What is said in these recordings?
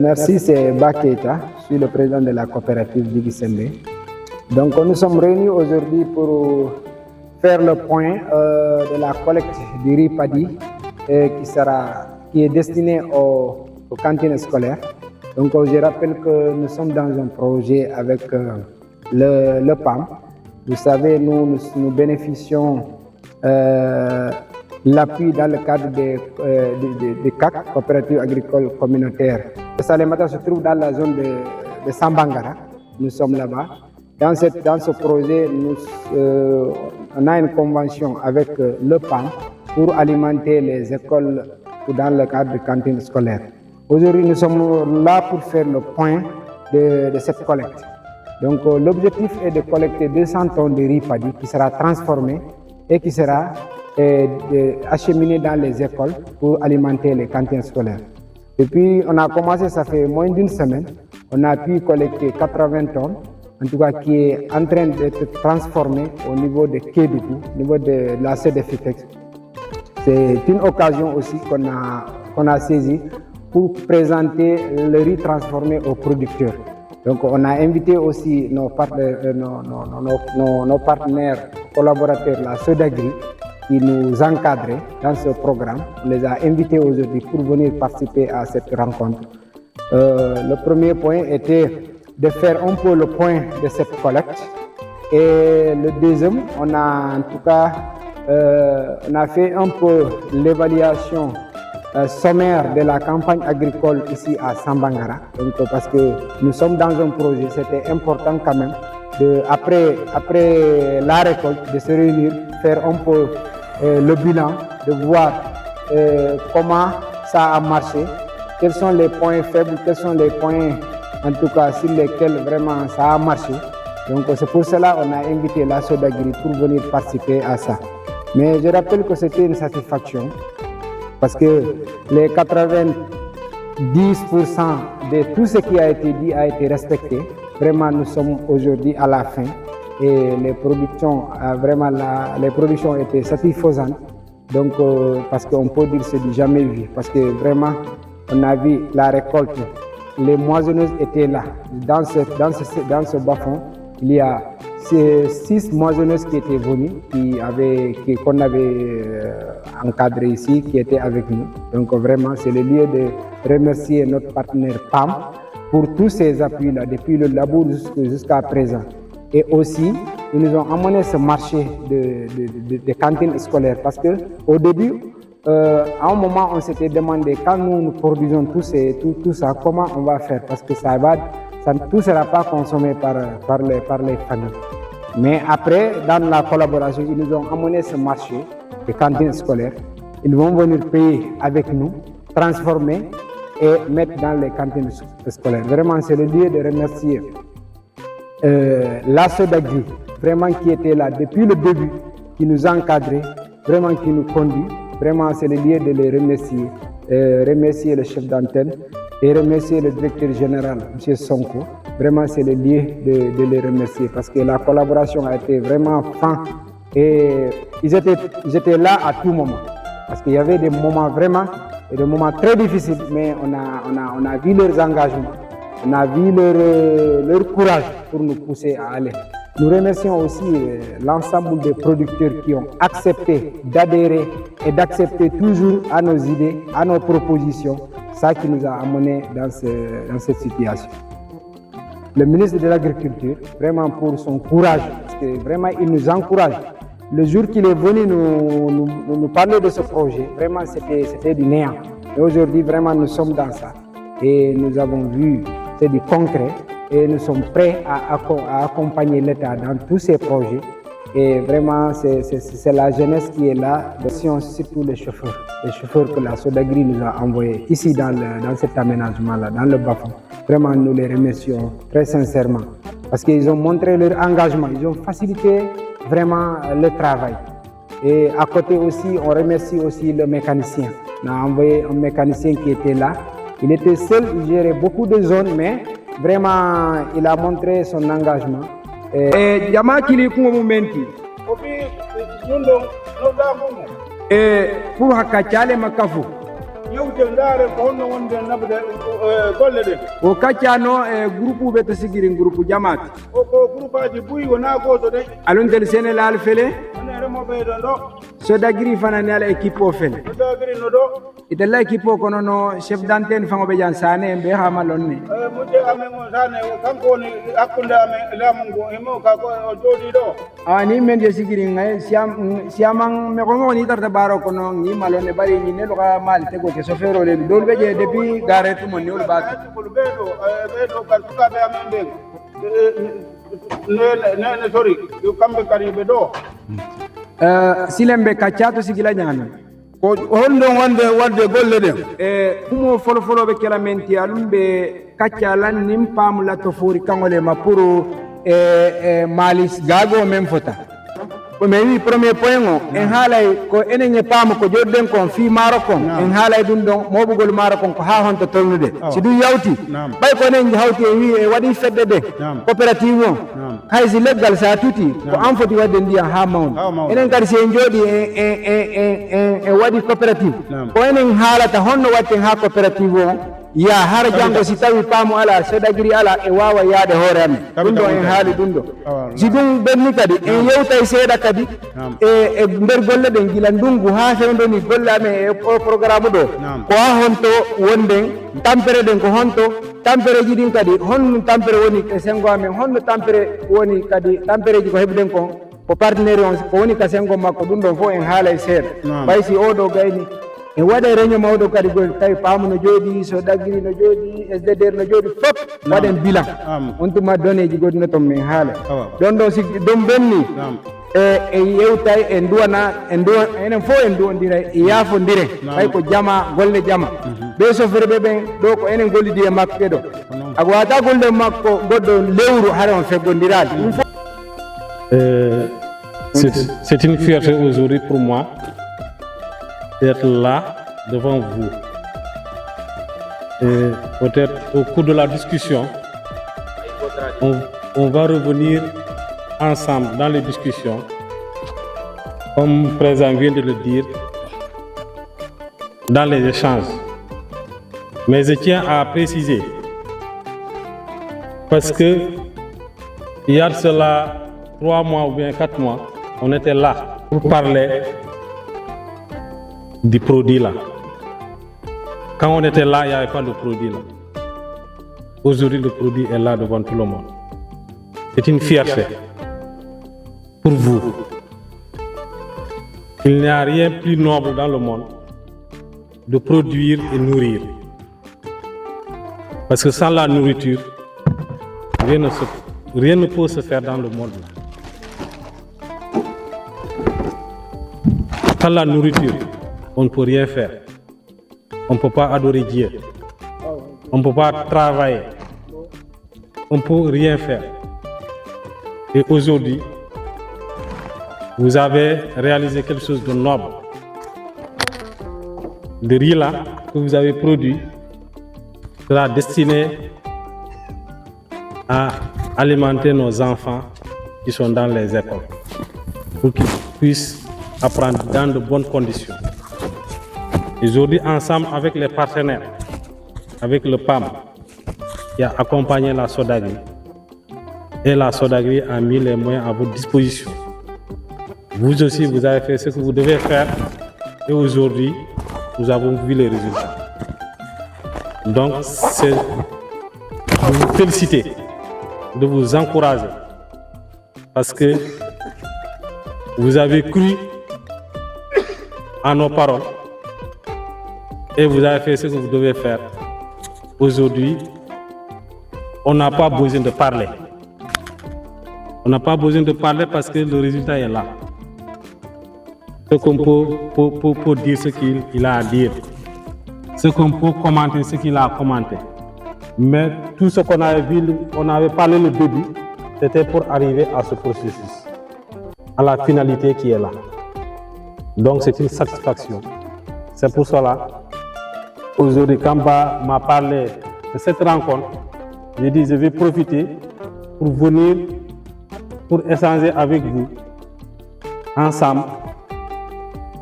Merci, c'est Baketa, je suis le président de la coopérative Digisembe. Donc nous sommes réunis aujourd'hui pour faire le point de la collecte du riz paddy qui est destiné aux cantines scolaires. Donc je rappelle que nous sommes dans un projet avec le PAM. Vous savez, nous bénéficions l'appui dans le cadre des CAC, coopératives agricoles communautaires. Salémata se trouve dans la zone de Sambangara. Nous sommes là-bas. Dans ce projet, on a une convention avec le PAM pour alimenter les écoles dans le cadre de cantines scolaires. Aujourd'hui, nous sommes là pour faire le point de cette collecte. Donc, l'objectif est de collecter 200 tonnes de riz paddy qui sera transformé et qui sera acheminé dans les écoles pour alimenter les cantines scolaires. Depuis, on a commencé, ça fait moins d'une semaine, on a pu collecter 80 tonnes, en tout cas qui est en train d'être transformé au niveau de Kédougou, au niveau de la CDFITEX. C'est une occasion aussi qu'on a saisie pour présenter le riz transformé aux producteurs. Donc on a invité aussi nos partenaires collaborateurs, la Sodagri, qui nous encadraient dans ce programme. On les a invités aujourd'hui pour venir participer à cette rencontre. Le premier point était de faire un peu le point de cette collecte. Et le deuxième, on a en tout cas on a fait un peu l'évaluation sommaire de la campagne agricole ici à Sambangara. Donc, parce que nous sommes dans un projet, c'était important quand même, après la récolte, de se réunir, faire un peu le bilan, de voir comment ça a marché, quels sont les points faibles, quels sont les points en tout cas sur lesquels vraiment ça a marché. Donc c'est pour cela qu'on a invité la Sodagri pour venir participer à ça. Mais je rappelle que c'était une satisfaction parce que les 90% de tout ce qui a été dit a été respecté. Vraiment, nous sommes aujourd'hui à la fin et les productions étaient satisfaisantes. Donc, parce qu'on peut dire que c'est du jamais vu. Parce que vraiment, on a vu la récolte. Les moissonneuses étaient là. Dans ce bas-fond, il y a 6 moissonneuses qui étaient venues, qu'on avait encadrées ici, qui étaient avec nous. Donc vraiment, c'est le lieu de remercier notre partenaire PAM pour tous ces appuis-là, depuis le labo jusqu'à présent. Et aussi, ils nous ont amené ce marché de cantines scolaires parce qu'au début, à un moment, on s'était demandé, quand nous produisons tout ça, comment on va faire? Parce que tout ne sera pas consommé par les familles. Mais après, dans la collaboration, ils nous ont amené ce marché de cantines scolaires. Ils vont venir payer avec nous, transformer et mettre dans les cantines scolaires. Vraiment, c'est le lieu de remercier la Sodagri, vraiment qui était là depuis le début, qui nous a encadrés, vraiment qui nous conduit. Vraiment, c'est le lieu de les remercier. Remercier le chef d'antenne et remercier le directeur général, M. Sonko. Vraiment, c'est le lieu de les remercier parce que la collaboration a été vraiment fin et ils étaient là à tout moment. Parce qu'il y avait des moments très difficiles, mais on a vu leurs engagements, on a vu leur courage pour nous pousser à aller. Nous remercions aussi l'ensemble des producteurs qui ont accepté d'adhérer et d'accepter toujours à nos idées, à nos propositions, ça qui nous a amenés dans cette situation. Le ministre de l'Agriculture, vraiment pour son courage, parce que vraiment il nous encourage. Le jour qu'il est venu nous parler de ce projet, vraiment c'était du néant. Et aujourd'hui, vraiment, nous sommes dans ça. Et nous avons vu, c'est du concret. Et nous sommes prêts à accompagner l'État dans tous ces projets. Et vraiment, c'est la jeunesse qui est là. Surtout les chauffeurs que la Sodagri nous a envoyés ici dans cet aménagement-là, dans le bas-fond. Vraiment, nous les remercions très sincèrement. Parce qu'ils ont montré leur engagement, ils ont facilité vraiment le travail. Et à côté aussi, on remercie aussi le mécanicien. On a envoyé un mécanicien qui était là. Il était seul, il gérait beaucoup de zones, mais vraiment, il a montré son engagement. Jama kili kungo mumenti. Pour hakachale makafu. yewte ndaare ko honno wonde nabde golle ɗen o kaccano e groupe uɓe to sigirin groupe jamati o ko groupe aji buyi wona goto de alontel sénégal fele one remoɓe ɗon ɗo so dagiri fanani ala équipe o fele so dagirino ɗo itella équipe o kono no chef d'antenne fangoɓe jan sane en ɓe hama lonne mudde amen o sane kanko woni hakkude amen laamu ngu emo kako o jooɗi ɗo ni men je sigirin ngay siaman me ko ngoni tarta baro kono ngi malone bari ni ne loka mal tego ke sofero le dol be je depuis gare tout mon niol ba ko ɓeɗo kal sukaɓe amen ɓen ne sori kamɓe kadi ɓe ɗo silembe kaccato sigila ñaami ko honɗon wadde golle ɗen kumo folofoloɓe kela menti alum ɓe kacca lan nin pamula to fori kangole ma pour malis gago men fota ko mi wi premier point o en haalay ko enen e paama ko joɗɗen kon fi maaro kon en haalay ɗum ɗon moɓugol maaro kon ko ha honto tolnude si ɗum yawti ɓay ko enen hawti e wi e waɗi fedde ɗe coopérative o haysi leggal sa tuti ko an foti wadde ndiyam ha mawna enen kadi si en jooɗi e waɗi coopérative ko enen haalata honno watten ha coopérative o ya har jango si tawi paamu ala sodagiri ala e wawa yaade hoore amen ɗum ɗo en haali ɗum ɗo si ɗum ɓenni kadi en yewtay seeɗa kadi e nder golle ɗen gila ndungu ha fewdoni golle amen e o programme ɗo ko ha honto wonden tampere ɗen ko honto tampere ji ɗin kadi honno tampere woni e sengo amen honno tampere woni kadi tampereji ko heɓɗen kon ko partenaire on ko woni ka sengo makko ɗum ɗon fof en haalay seeɗa ɓay si oɗo gayni en waɗe réunion mawɗo kadi gol tawi paamu no jooɗi so ɗaggiri no jooɗi SDDR no jooɗi fof waɗen bilan on tuma donné ji goɗɗi no ton min haala ɗon ɗo si ɗum ɓenni e yewtay e duwana enen fof en duwondira e yaafodire ɓay ko jama golle jama ɓe sofere ɓe ɓen ɗo ko enen gollidi e makko ɗo ako wata golle makko goɗɗo lewru hara on feggondirade ɗum fof c'est une fierté aujourd'hui pour moi d'être là devant vous. Et peut-être au cours de la discussion, on va revenir ensemble dans les discussions. Comme le président vient de le dire, dans les échanges. Mais je tiens à préciser, parce que il y a de cela 3 mois ou bien 4 mois, on était là pour parler du produit là. Quand on était là, il n'y avait pas de produit là. Aujourd'hui, le produit est là devant tout le monde. C'est une fierté pour vous. Il n'y a rien plus noble dans le monde de produire et nourrir. Parce que sans la nourriture, rien ne peut se faire dans le monde là. Sans la nourriture, on ne peut rien faire. On ne peut pas adorer Dieu. On ne peut pas travailler. On ne peut rien faire. Et aujourd'hui, vous avez réalisé quelque chose de noble. Le riz là que vous avez produit sera destiné à alimenter nos enfants qui sont dans les écoles pour qu'ils puissent apprendre dans de bonnes conditions. Aujourd'hui, ensemble avec les partenaires, avec le PAM qui a accompagné la Sodagri, et la Sodagri a mis les moyens à votre disposition. Vous aussi, vous avez fait ce que vous devez faire et aujourd'hui, nous avons vu les résultats. Donc, c'est de vous féliciter, de vous encourager parce que vous avez cru en nos paroles et vous avez fait ce que vous devez faire. Aujourd'hui, on n'a pas besoin de parler. On n'a pas besoin de parler parce que le résultat est là. Ce qu'on peut dire ce qu'il a à dire. Ce qu'on peut commenter, ce qu'il a commenté. Mais tout ce qu'on avait vu, on avait parlé le début, c'était pour arriver à ce processus, à la finalité qui est là. Donc c'est une satisfaction. C'est pour cela, aujourd'hui, Kamba m'a parlé de cette rencontre. J'ai dit, je vais profiter pour venir, pour échanger avec vous, ensemble,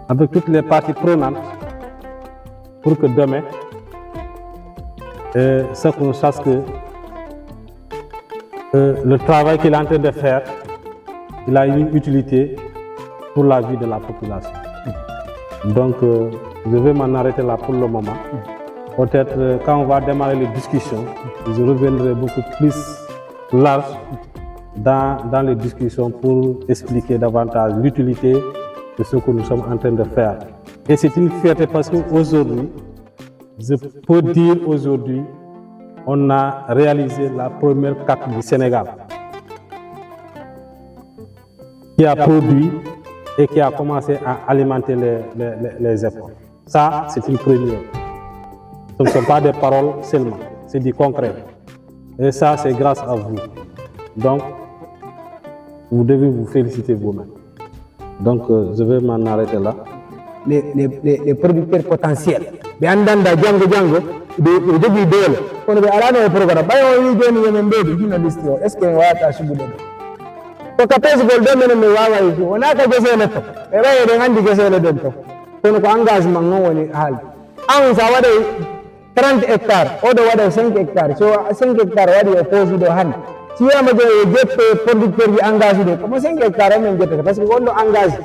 avec toutes les parties prenantes, pour que demain, ça qu'on sache que le travail qu'il est en train de faire, il a une utilité pour la vie de la population. Donc, je vais m'en arrêter là pour le moment. Peut-être quand on va démarrer les discussions, je reviendrai beaucoup plus large dans les discussions pour expliquer davantage l'utilité de ce que nous sommes en train de faire. Et c'est une fierté parce qu'aujourd'hui, je peux dire aujourd'hui, on a réalisé la première CAP du Sénégal qui a produit et qui a commencé à alimenter les écoles. Ça, c'est une première. Ce ne sont pas des paroles seulement, c'est du concret. Et ça, c'est grâce à vous. Donc, vous devez vous féliciter vous-même. Donc, je vais m'en arrêter là. Les producteurs potentiels. Mais en danda jango de debi dole. On be alano e programme. Bayo yi joni yemen be journaliste yo. Est-ce que wata subude? Ko kapes gol do men me wawa yi. Wona ka gese le to. E bayo de handi gese le don to. Kono ko engagement non woni hal. An sa wade 30 hectares, odo wade 5 hectares. So 5 hectares wadi opposite do han. Si ama de jette producteur yi engagé de. Comme 5 hectares men jette parce que wondo engagé.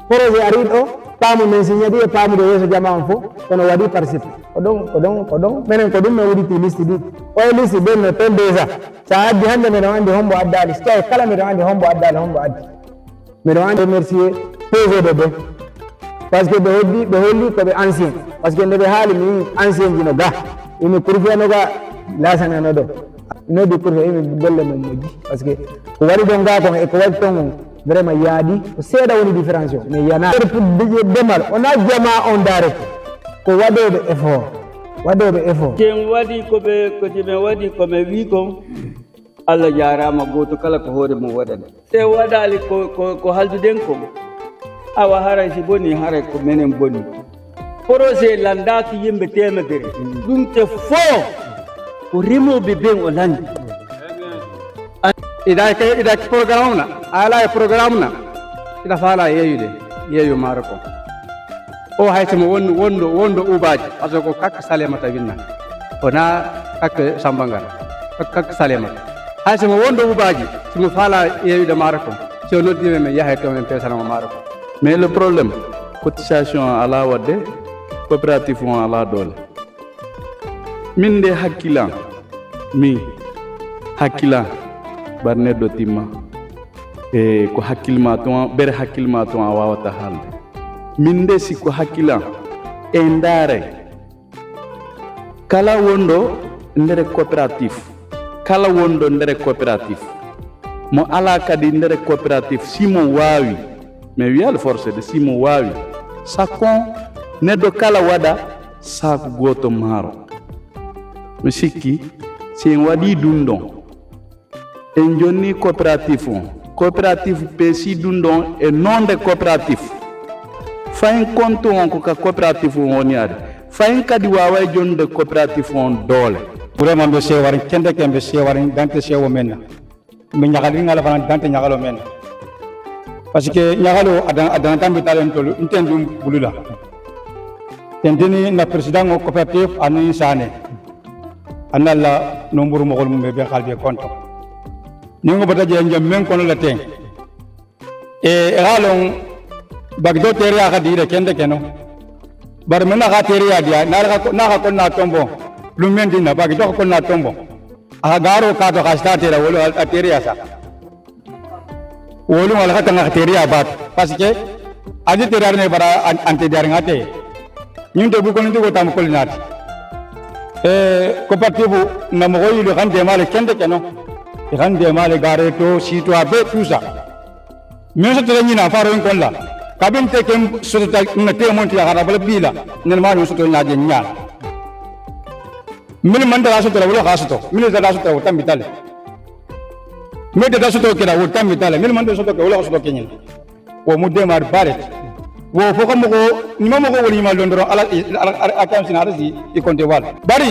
Projet arido pamu men signadi e pamu de yeso jama fo kono wadi participe kodon menen ko dum me wudi liste di o liste ben no ton déjà sa addi hande men wandi hombo addali stay kala men wandi hombo addali hombo addi men wandi remercier projet de ben parce que be holli ko be ancien parce que ne be hali mi ancien dino ga imi kurfi no ga la sana no do no de kurfi imi golle men moji parce que ko wari don ga ko e ko wadi ton vraiment yadi c'est da woni différence mais yana pour demal on a jama on dare ko wadobe effort ken wadi ko be ko tibe wadi ko me wi ko Allah jarama goto kala ko hore mo wadana se wadali ko halduden ko awa haray si boni haray ko menen boni projet landaki yimbe temedere dum te fo ko remobe ben o landi ida programme na ala programme na ida fala yeyu marko o haytimo wondo ubaji aso ko kak salemata winna ona kak sambangar kak salemata haytimo wondo ubaji simo fala yeyu marko so noddi men yahay to men pesana marko mais le problème cotisation ala wadde coopérative on ala dole min de hakkilan mi hakkilan barne do timma e ko hakkilma ton bere hakkilma ton a wawata halde min de si ko hakkilan e ndare kala wondo ndere coopérative kala wondo ndere coopérative mo ala kadi ndere coopérative simo wawi mais wiyal force de simo wawi sakon neddo kala wada saku goto maro mi sikki sen wadi dundon en jonni coopérative pesi dundon e non de coopérative fayin compte on ko ka coopérative on yaade fayin kadi wawa jonde coopérative on dole vraiment be sewari kende kembe sewari dante sewo menna mi nyagali ngala fana dante nyagalo menna parce que nyagalo adana tambe talen tolu intendum bulula tendini na président ko coopérative anu sane analla nomburu mo gol mbe be xalbe konto ningo bata je ngam men kono la ten e ralon bagdo teria ka dire kende keno bar mena ka teria dia na ka konna tombo lumen dina bagdo ko na tombo a garo ka to ka sta tera wolo a teria sa wolo wala ka tanga teria bat parce que aji teria ne bara ante dar ngate nyunde bu ko ndi ko tam ko linati coopérative na mo yoy le kan démarrer kende keno kan démarrer gare to sito abe tout ça mais je te dis na faro en kolla kabin te kem sota na te monti ya harabal bila nel ma no soto na je nya mil mandala soto wala khasoto mil da soto o tambitale me de da soto kera o tambitale mil mandala soto wala khasoto kenyin o mu démarrer baret wo foko mo ko ni mo ko woni ma londoro ala akam sinarasi e konte wal bari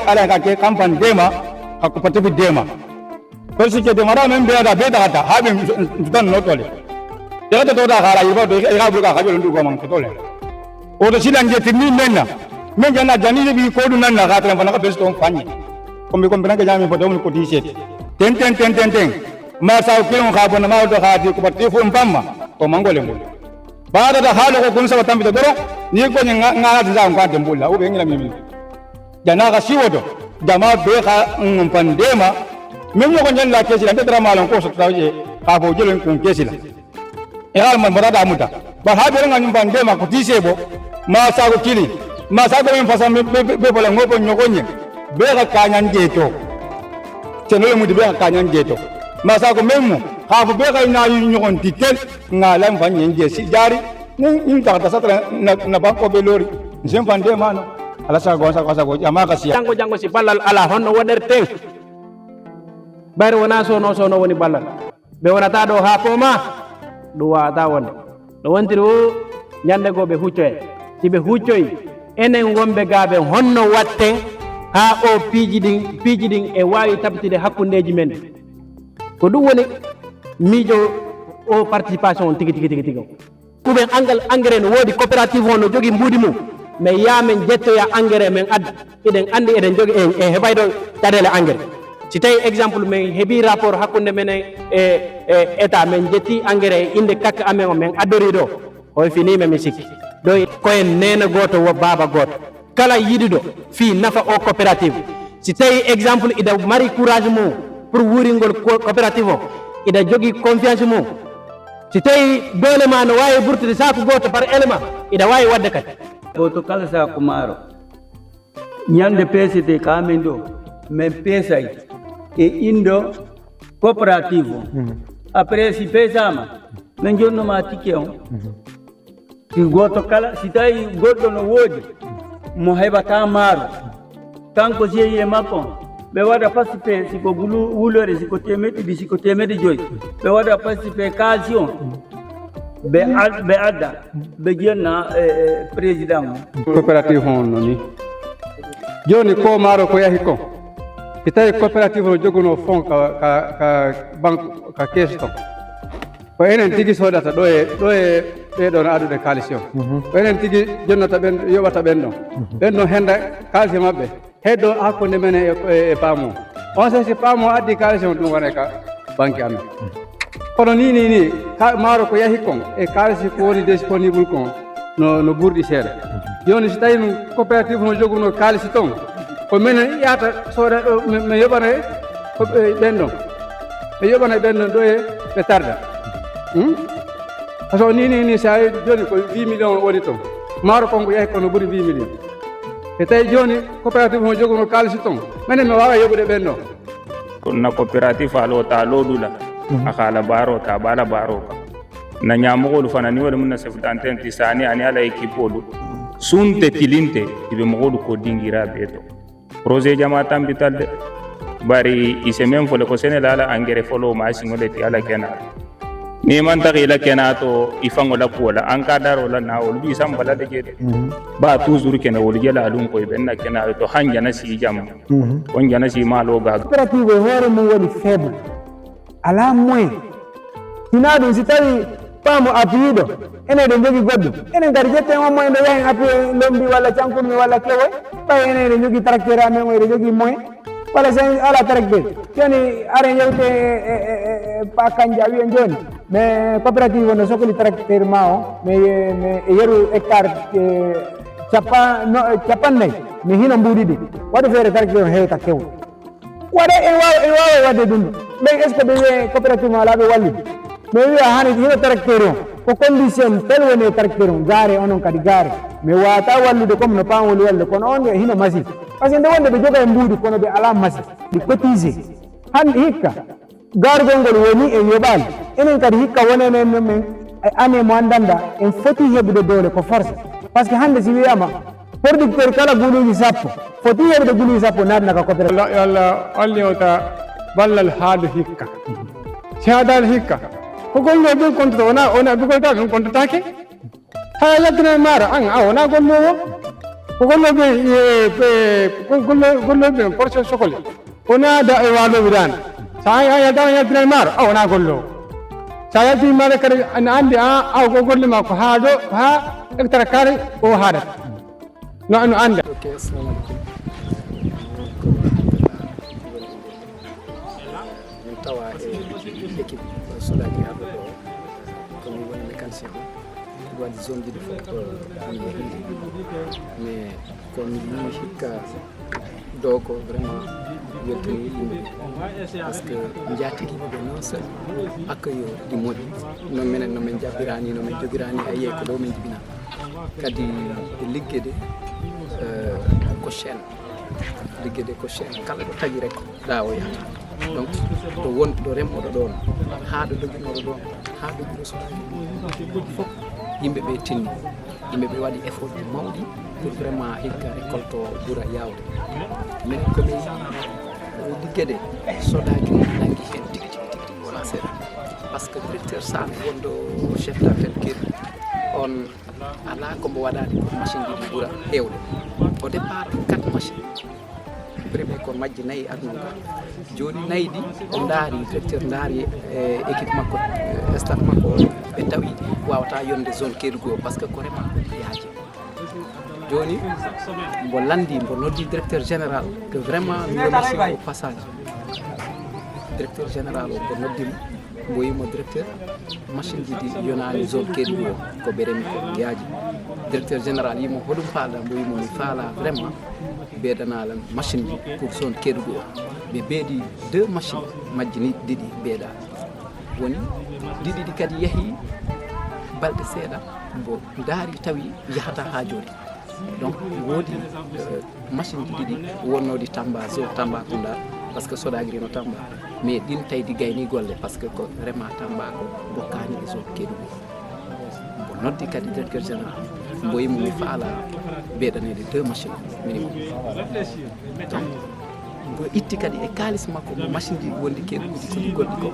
ala ka ke campagne dema ka ko patu dema parce que demara men be da ta habe dan no tole ya to da gara yiba do ya bu ka ka ndu ko man ko tole o do silange tinni menna men jana jani bi ko dun nan na gatra fana ka besto fanyi kombe kombe nanga jami poto mun ko t-shirt ten ma sa ko on ka bona ma do khadi ko batte fu mbamma ko mangole ngol baada da halo ko gunsa batambi to doro ni ko nga za ngwa dembulla ube ngila mimi jana ka siwodo jama be ka pandema même ko nyen la kesi la ndara malon ko so tawje ka fo jelen ko kesi la e al man marada muta ba ha be nga pandema ko tisebo ma sa ko kili ma sa ko men fasa be bola ngopo nyogonye be ka kanyan jeto tenole mu de be ka kanyan jeto ma sa ko memu ha fo be ka ina yu nyogon tikel ngalam fanye nje si jari ni ta ta satra na banko be lori jem pandema no ala sa go jama ka siya jango si balal ala honno wonerte bari wona sono woni balal be wonata do ha foma do wata wonde do wontiri o nyande go be huccoye si be huccoyi enen wonbe gabe honno watte ha o piiji din e wawi tabtide hakkundeji men ko dum woni miijo o participation tigi kuben angal engrais no wodi coopérative on no jogi mbudi mum mais yamen jettoya engrais men adda eden andi eden jogi e hebaydo cadele engrais si tawi exemple men heebi rapport hakkunde men e état men jetti engrais inde kakka amen o men addori do o fini men mi sikki do koyen nena goto wo baba goto kala yidido fi nafa o coopérative si tawi exemple ida mari courage mum pour wuringol coopérative o ida jogi confiance mum si tawi dole ma no wawi burtude saku goto par élément ida wawi wadde kadi goto kala saku maaro ñande pesete kamen ɗo min peesay e indo coopérative o après si peesama min jonnoma tikke on si goto kala si tawi goɗɗo no woodi mo heɓata maaro kanko jeeyi e makko ɓe waɗa participé siko wulore siko temedde ɗiɗi siko temedde joyyi ɓe waɗa participé kalsi on ɓe adda ɓe jenna président o coopérative on noni joni ko maaro ko yahi ko si tawi coopérative o jogono fond ka banque ka caisse to ko enen tigi soodata ɗo e ɓeɗo no adude kalisi o ko enen tigi jonnata ɓen yoɓata ɓen ɗon henda kalisi mabɓe heddo hakkunde men e paamo on si paamo addi kalisi on ɗum wona ka banque amen kono ni maaro ko yahi kon e kalisi ko woni disponible kon no ɓurɗi seeɗa joni si tawi coopérative no joguno kalisi ton ko minen yata sooda ɗo mi yoɓana ɓen ɗon mi yoɓana ɓen ɗon ɗo e ɓe tarda par ce que ni sa joni ko 8 millions woni ton maaro kon ko yahi kono ɓuuri 8 millions e tawi joni coopérative mo joguno kalisi ton minen mi wawa yoɓude ɓen ɗo na coopérative alo ta lodula akala baro ta bala baro ka na nyamugolu fana ni wala munna seftanten tisani ani ala ekipolu sunte tilinte ibe mogolu ko dingira beto projet jama tambital de bari isemen fole ko senela ala engrais folo ma singole ti ala kena ni man ta ila kena to ifango la kola an ka daro la na wol bi sam bala de jede ba toujours kena wol jela alun ko benna kena to hanja na si jam on jana si malo ga coopérative hore mo woni faible ala moyen tina dum si tawi pamo appido ene de jogi goddo ene gari jette mo moyen de yahen appi lombi wala cankumi wala kewoy bay ene de jogi tracteur amen o de jogi moyen wala sen ala tracteur joni are yewte pa kanja wi joni mais coopérative no sokoli tracteur ma o mais yeru hectare capannayi mi hina mbuɗiɗi waɗa feere tracteur o hewta kewo waɗa en wawa wadde ɗum mais est ce que ɓe wiye coopérative ma alaɓe wallude mais wiya hani hino tracteur o ko condition tel woni tracteur o gaare onon kadi gaare mais wawata wallude comme no pamoli walde kono on hino machine par ce que nde wonde ɓe joga e mbuuɗi kono ɓe ala machine ɗi cotisé hande hikka gargol ngol woni en yoɓali enen kadi hikka wonenen men année mo andanda en foti heɓude dole ko force par ce que hande si wiyama producteur kala guluji sappo foti heɓude guluji sappo natna ka coopérative Allah alli ota ballal haadu hikka si haadal hikka ko gollo ɗum kontata wona bigolta ɗum kontatake ha yaltina maaro an a wona gollowo ko golloɓe golloɓe portion sokole wona da e waloɓe dane sa yaltama yaltina maaro a wona gollowo sa yaltini maaro kadi ana andi a ko golle ma ko ha hectare carré o haadata no anda Ok, assalamu alaikum. Min tawa équipe Sodaguiri arɗo ɗo komi woni mécanicien o ɗum waɗi zone ɗiɗi fof mi yehidi mais komi yi hikka ɗo ko vraiment weltini yimɓe par ce que jatigi ɓe non seul accueil ɗi moƴƴi non minen no min jaɓɓirani no min jogirani a yiye ko ɗo min jibina kadi liggede ko chaine liggede ko chaine kala ɗo tagui rek ɗa o yahata donc ɗo wonɗo ɗo remɗoɗo ɗon ha ɗo doguinoɗo ɗon ha ɗo Sodaguiri fof yimɓeɓe tinni yimɓeɓe waɗi effort ji mawɗi pour vraiment hikka récolte o ɓuura yawde min komi liggede Sodaguiri nanggui hen tigui tigui wona seeɗa par ce que directeur Sane wonɗo chef d'antenne Kédougou on ala kombo waɗade ko machine ɗiɗi ɓuura hewde au départ 4 machines premier ko majji 4 aduna ka joni 4 ɗi o daari directeur daari équipe makko staff makko ɓe tawi wawata yonde zone Kédougou o par ce que ko rema yaaji joni mbo landi mbo noddi directeur général que vraiment mi remercie au passage directeur général o ko noddimo mbo yimo directeur machine ji ɗi yonani zone Kédougou o ko ɓe remi ko yaaji directeur général yimo hoɗum faala mbo yimo mi faala vraiment beedanalan machine ji pour zone Kédougou o ɓe beedi 2 machine majji ni ɗiɗi beeɗa woni ɗiɗi ɗi kadi yeehi balɗe seeɗa mbo daari tawi yahata ha joni donc woodi machine ji ɗiɗi wonnodi Tamba zone Tambacounda par ce que Sodaguiri no Tamba mais ɗin tawdi gayni golle par ce que ko vraiment Tamba ko bokkani e zone Kédougou mbo noddi kadi directeur général mbo yimo mi faala beeɗanede 2 machine minimum donc mbo itti kadi e kalis makko mo machine ji wondi Kédougou ji kodi goɗɗi ko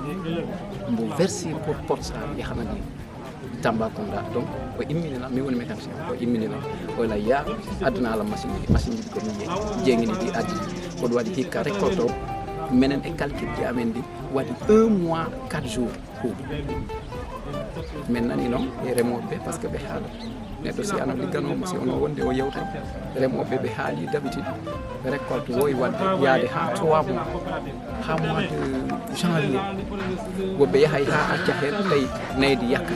mbo versi pour porte sa yahanadi Tambacounda donc o imminina mi woni mécanicien o imminina o la ya aduna ala machine ji ko mi jengini ɗi addi ko ɗum waɗi hikka récolte o menen e calcul ji amen ɗi waɗi 1 mois 4 jours huuɗo min nani noon e remoɓeɓe par ce que ɓe haala neɗɗo si ano ligganomo si ono wonde o yewtan remoɓe ɓe haali d'habitude récolte wowi wadde yaade ha 3 mois ha mois de janvier woɓɓe yahay ha acca hen tawi naydi yakka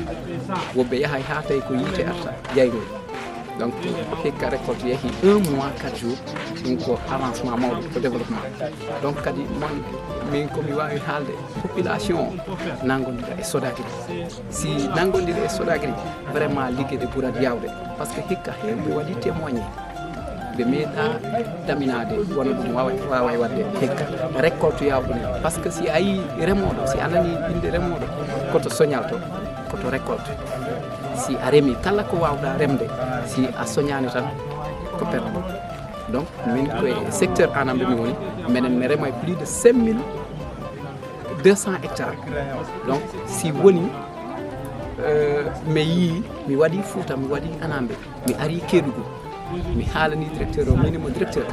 woɓɓe yahay ha tawi ko yiite arta jaygoy donc hikka récolte yeehi 1 mois 4 jours ɗum ko avancement mawɗo ko développement donc kadi mon min komi wawi haalde population o nangodira e Sodaguiri si nangodiri e Sodaguiri vraiment liggede ɓuurat yawde par ce que hikka hewɓe waɗi témoigné ɓe meeɗa daminade wona ɗum wawa wadde hikka récolte yawɗo ni par ce que si a yi remoɗo si a nani inde remoɗo koto soñalto koto récolte si a remi kala ko wawɗa remde si a soñani tan ko perdo donc min koye secteur anamɓe mi woni minen mi rema plus de 5200 hectares donc si woni mi yii mi waɗi Fouta mi waɗi Anambé mi ari Kédougou mi haalani directeur o minimo directeur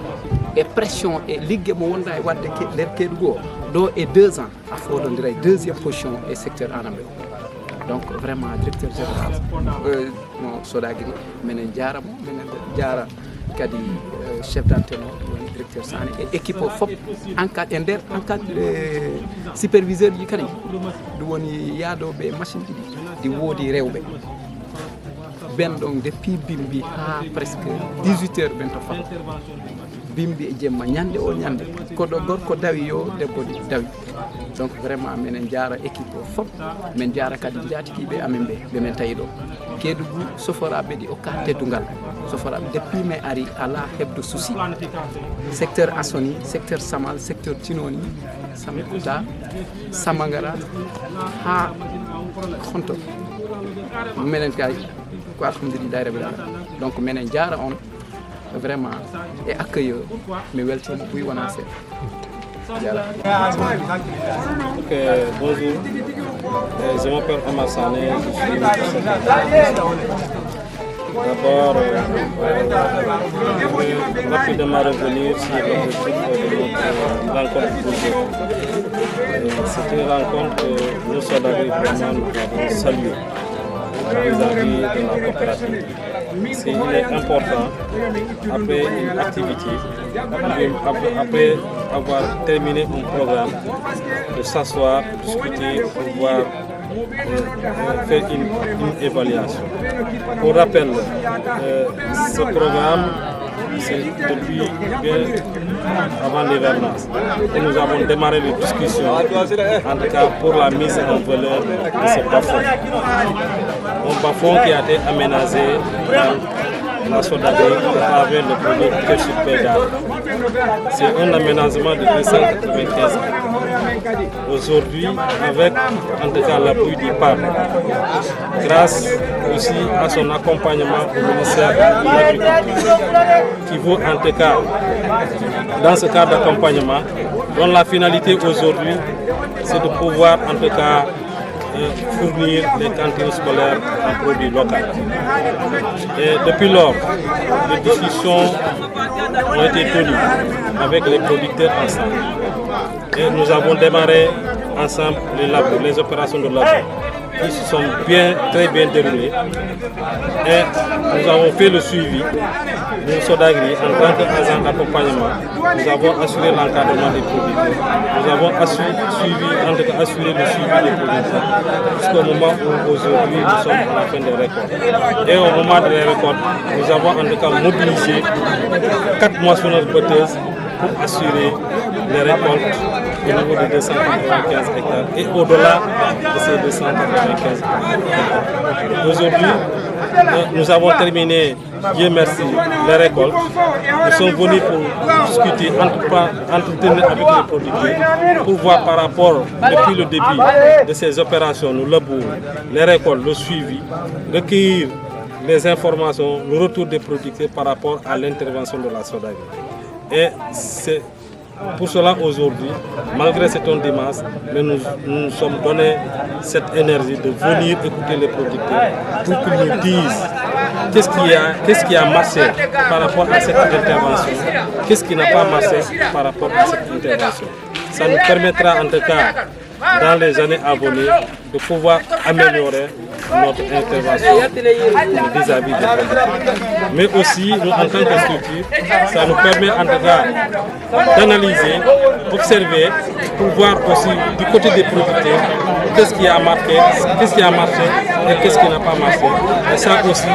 e pression e liggue mo wonda e wadde nder Kédougou o ɗo e 2 ans a fododira e 2e position e secteur Anambé o donc vraiment directeur général no Sodaguiri minen jaramo minen jara kadi chef d'antenne o woni directeur Sane e équipe o fof encadre e nder encadre superviseur ji kadi ɗum woni yaadoɓe machine ɗiɗi ɗi woodi rewɓe ɓen ɗon depuis bimbi ha presque 18 heures ɓen to fat bimbi e jemma ñande o ñande koɗo gorko dawi yo debbo dawi donc vraiment minen jara équipe o fof min jara kadi jatikiɓe amen ɓe min tawi ɗo Kédougou soforaɓe ɗi okka teddugal soforaɓe depuis mi ari ala hebdo souci secteur Assoni secteur Samal secteur Tinoni Samikuta Samangara ha honto minen kay ko alhamdulillahi rabbil alamin donc minen jara on vraiment e accueil mi weltima ɓuy wona seeɗa. Ok, bonjour. Je m'appelle Omar Sané, je suis d'abord rapidement revenir sur l'objectif de notre rencontre d'aujourd'hui. C'est une rencontre que nous Sodaguiri vraiment nous avons saluée vis-à-vis de la coopérative. s'il est important, après une activité, après avoir terminé un programme, de s'asseoir, discuter, pouvoir faire une évaluation. Pour rappel, ce programme, c'est depuis bien avant l'hivernage. Nous avons démarré les discussions, en tout cas pour la mise en valeur de ce bas-fond. Un bas-fond qui a été aménagé dans la Sodabi à travers le projet Kership Bédard. C'est un aménagement de 295 ans. Aujourd'hui, avec en tout cas l'appui du PAP, grâce aussi à son accompagnement au ministère de l'Agriculture, qui vaut en tout cas, dans ce cadre d'accompagnement, dont la finalité aujourd'hui, c'est de pouvoir en tout cas fournir les cantines scolaires en produits locaux. Et depuis lors, les discussions ont été tenues avec les producteurs ensemble. Et nous avons démarré ensemble les opérations de labour qui se sont très bien déroulées. Et nous avons fait le suivi de Sodagri en tant qu'agent d'accompagnement. Nous avons assuré l'encadrement des producteurs. Nous avons assuré le suivi des producteurs jusqu'au moment où aujourd'hui nous sommes à la fin des récoltes. Et au moment des récoltes, nous avons en tout cas mobilisé 4 moissonneuses batteuses pour assurer les récoltes au niveau de 295 hectares et au-delà de ces 295 hectares. Aujourd'hui, nous avons terminé, Dieu merci, les récoltes. Nous sommes venus pour discuter, entretenir avec les producteurs, pour voir par rapport, depuis le début de ces opérations, nous labour, les récoltes, le suivi, recueillir les informations, le retour des producteurs par rapport à l'intervention de la Sodagri. Et c'est pour cela aujourd'hui, malgré cet dimanche, nous sommes donné cette énergie de venir écouter les producteurs pour qu'ils nous disent qu'est-ce qui a marché par rapport à cette intervention, qu'est-ce qui n'a pas marché par rapport à cette intervention. Ça nous permettra en tout cas, dans les années à venir, de pouvoir améliorer notre intervention vis-à-vis des producteurs. Mais aussi, nous, en tant que structure, ça nous permet en tout cas d'analyser, d'observer, pour voir aussi du côté des producteurs qu'est-ce qui a marché et qu'est-ce qui n'a pas marché. Et ça aussi,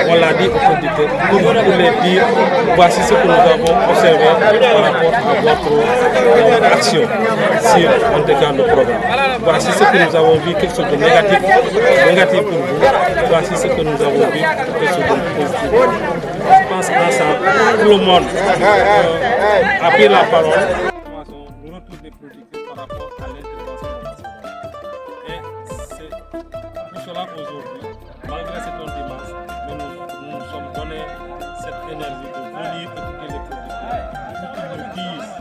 on l'a dit aux producteurs, pour les dire, voici ce que nous avons observé par rapport à votre action sur en tout cas nos programmes. Voici ce que nous avons vu, quelque chose de négatif pour vous. Voici ce que nous avons vu, quelque chose de positif. Je pense qu'ensemble, tout le monde a pris la parole. Le retour des producteurs par rapport à l'intervention de la société. Et c'est pour cela aujourd'hui, malgré cet dimanche, nous nous sommes donné cette énergie de venir écouter les producteurs pour qu'ils nous disent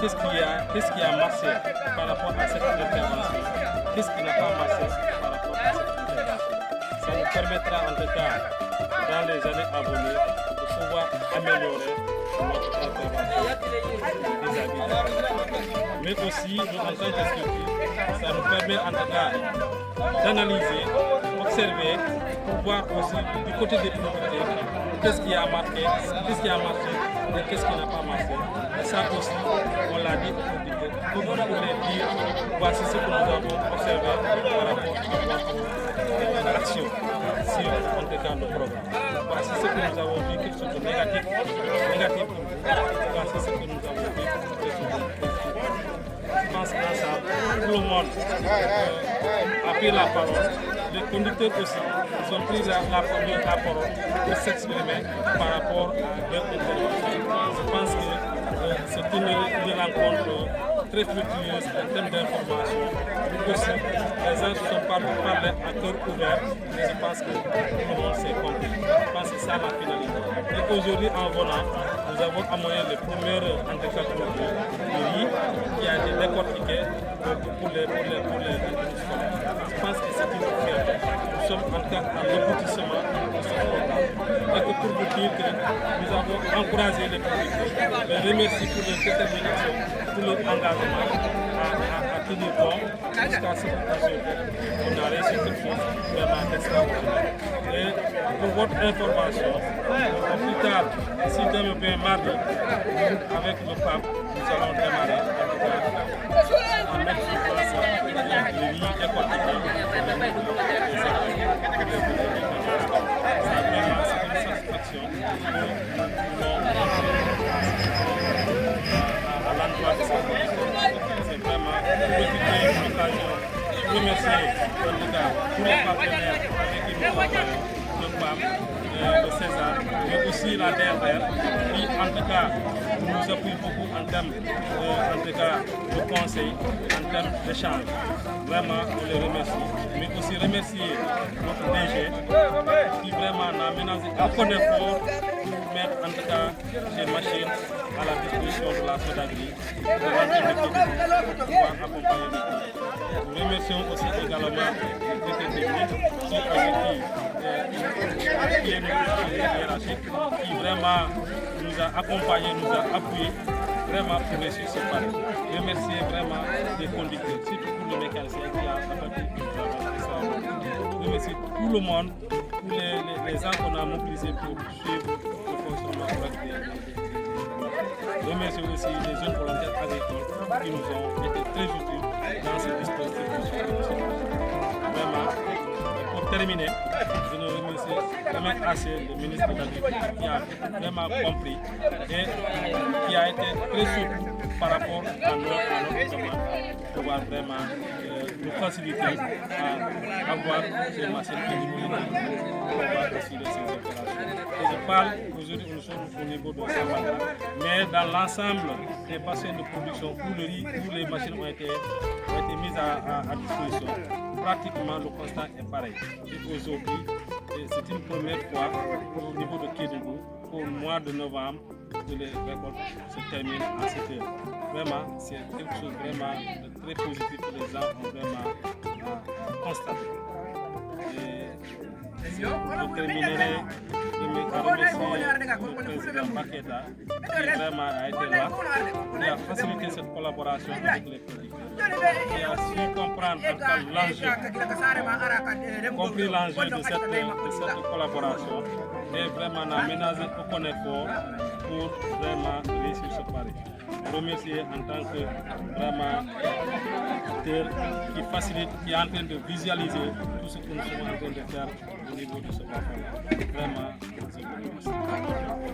qu'est-ce qui a marché par rapport à cette intervention, qu'est-ce qui n'a pas marché par rapport à cette intervention. Ça nous permettra en tout cas, dans les années à venir, de pouvoir améliorer notre intervention vis-à-vis des producteurs. Mais aussi, nous, en tant que structure, ça nous permet en tout cas d'analyser, d'observer, pour voir aussi du côté des producteurs qu'est-ce qui a marché et qu'est-ce qui n'a pas marché. Et ça aussi, on l'a dit aux producteurs, pour les dire, voici ce que nous avons observé par rapport à votre action sur en tout cas nos programmes. Voici ce que nous avons vu, quelque chose de négatif pour vous. Voici ce que nous avons vu, quelque chose de positif. Je pense qu'ensemble, tout le monde a pris la parole. Les conducteurs aussi, ils ont pris la parole pour s'exprimer par rapport à leur intervention. Je pense que c'est une rencontre très fructueuse en termes d'information. Aussi, les gens se sont parlé à cœur ouvert et je pense que tout le monde s'est compris. Je pense que c'est ça la finalité. Et aujourd'hui, en venant, nous avons amené les premières antecatures de riz qui a été décortiqué pour les scolaires. Je pense que c'est une fierté. Nous sommes en tout cas à l'aboutissement de ce programme. Et que pour vous dire que nous avons encouragé les producteurs, les remercie pour leur détermination, pour leur engagement à tenu bon jusqu'à ce qu'aujourd'hui, on a réussi quelque chose vraiment extraordinaire. Et pour votre information, plus tard, si demain bien mardi, avec le pape, nous allons démarrer en mettre sur place les lignes décortiquées. C'est une satisfaction à l'endroit de cette commission. C'est vraiment profiter de l'occasion de remercier en tout cas tous les partenaires avec qui nous travaillons, le PAM, le César, mais aussi la DRR, qui en tout cas nous appuie beaucoup en termes de conseil, en termes d'échange. Vraiment, on les remercie. Mais aussi remercier notre DG qui vraiment n'a ménagé aucun effort pour mettre en tout cas ces machines à la disposition de la SODAGRI pour pouvoir accompagner les clients. Nous remercions aussi également les techniques qui est notre hiérarchique, qui vraiment nous a accompagnés, nous a appuyés vraiment pour réussir ce pari. Remercier vraiment les conducteurs, surtout pour le mécanicien qui a apporté du travail. Remercier tout le monde, tous les gens qu'on a mobilisés pour suivre le fonctionnement correct des remercier aussi les jeunes volontaires agricoles qui nous ont été très utiles dans ce dispositif. Vraiment, pour terminer, je ne remercie jamais assez le ministre de l'Agriculture qui a vraiment compris et qui a été très souple par rapport à notre demande pour pouvoir vraiment nous faciliter à avoir ces machines disponibles pour pouvoir assurer ces opérations. Et je parle aujourd'hui, nous sommes au niveau de Sambala, mais dans l'ensemble des bassins de production où le riz, où les machines ont été mises à disposition, pratiquement le constat est pareil. Et aujourd'hui, c'est une première fois au niveau de Kédougou, au mois de novembre, que les récoltes se terminent à cette heure. Vraiment, c'est quelque chose vraiment de très positif que les gens ont vraiment constaté. Et je terminerai à remercier le président Baketa qui vraiment a été là, qui a facilité cette collaboration avec les producteurs, qui a su comprendre l'enjeu, compris l'enjeu de cette collaboration et vraiment a ménagé aucun effort pour vraiment réussir ce pari. Remercier en tant que vraiment acteur qui facilite, qui est en train de visualiser tout ce que nous sommes en train de faire au niveau de ce pari. Vraiment, je vous remercie.